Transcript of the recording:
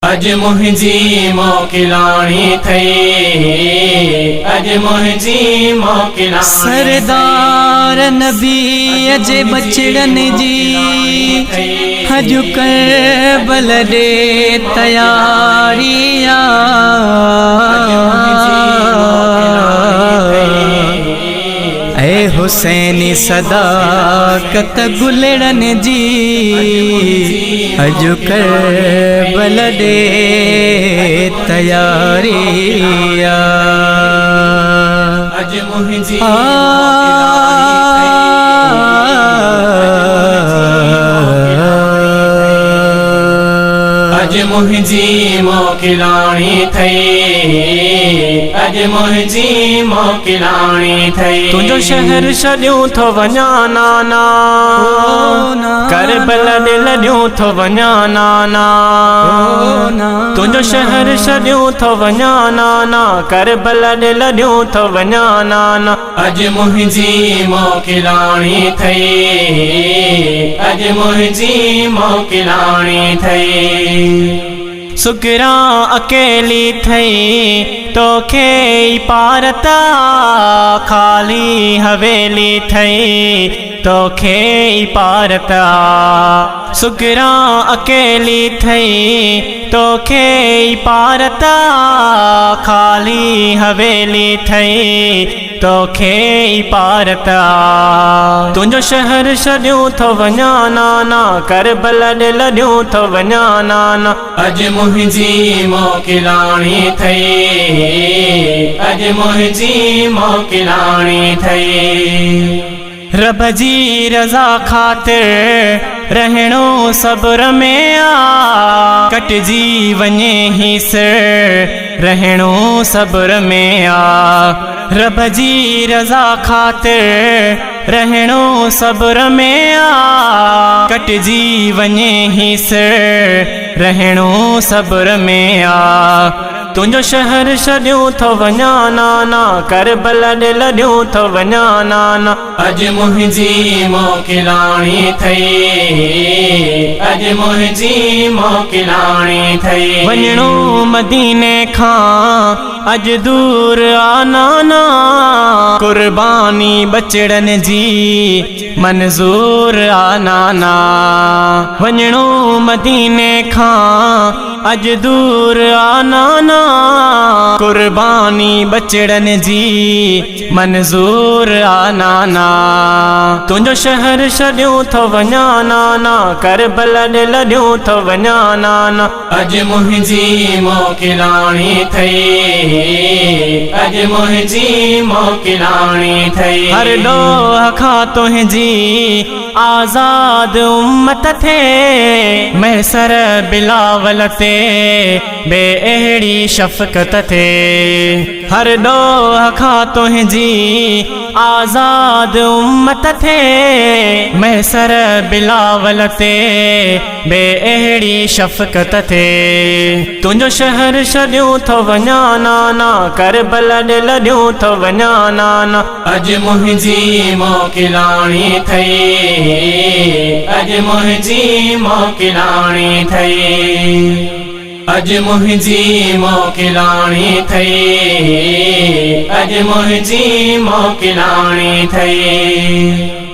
अज मुंहिंजी मोकिलाणी थई, अज मुंहिंजी मोकिलाणी। सरदार नबी जे बचड़न जी अज करबल दे तैयारिया। ऐ हुसैनी सदाकत गुलड़न जी अज करबल दे तैयारिया। अज मुंहिंजी अज मुंहिंजी मोकिलाणी थई, अज मुंहिंजी मोकिलाणी थई। तुंहिंजो शहर छॾियूं थो वञा नाना, करबल ॾे लॾियूं थो वञा नाना। तुंहिंजो शहर छॾियूं थो वञा नाना, करबल ॾे लॾियूं थो वञा नाना। अज मुंहिंजी मोकिलाणी थई, अज मुंहिंजी मोकिलाणी थई। सुकरा अकेली थई तोखे पारता, खाली हवेली थई तोखे पारता। सुकरा अकेली थई तोखे पारता, खाली हवेली थई तोखे पारता। तुंहिंजो शहर छॾियूं थो वञा नाना, करबल ॾे लॾियूं थो वञा नाना। अज मुंहिंजी मोकिलाणी थई, अज मुंहिंजी मोकिलाणी थई। रब जी रज़ा ख़ातिर रहणो सब्र में आ, कटजी वञे ही सिर रहणो सब्र में आ। रब जी रज़ा ख़ातिर रहणो सब्र में आ, कटजी वञे ही सिर रहणो सब्र में आ। तुंहिंजो शहर छॾियूं थो वञा नाना, करबल ॾे लॾियूं थो वञा नाना। अज मुंहिंजी मोकिलाणी थई, अज मुंहिंजी मोकिलाणी थई। वञणो मदीने खां अज दूर आ नाना, कुर्बानी बचड़न जी मंज़ूर आ नाना। वञणो मदीने खां अज दूर आ नाना, कुर्बानी बचड़न जी मंज़ूर आ नाना। तुंहिंजो शहर छॾियूं थो वञा नाना, करबल ॾे लॾियूं थो वञा नाना। अज मुंहिंजी मोकिलाणी थई, अज मुंहिंजी मोकिलाणी थई। हर ॾोह खां तुंहिंजी आज़ाद उम्मत थे, महीसर बिलावल ते बे अहिड़ी शफ़क़त थे। हर ॾोह खां तुंहिंजी आज़ाद उम्मत थे, महीसर बिलावल ते बे अहिड़ी शफ़क़त थे। तुंहिंजो शहर छॾियूं थो वञा नाना, करबल ॾे लॾियूं थो वञा नाना। अज मुंहिंजी मोकिलाणी थई, अज मुंहिंजी मोकिलाणी थई। अज मुंहिंजी मोकिलाणी थई, अज मुंहिंजी मोकिलाणी थई।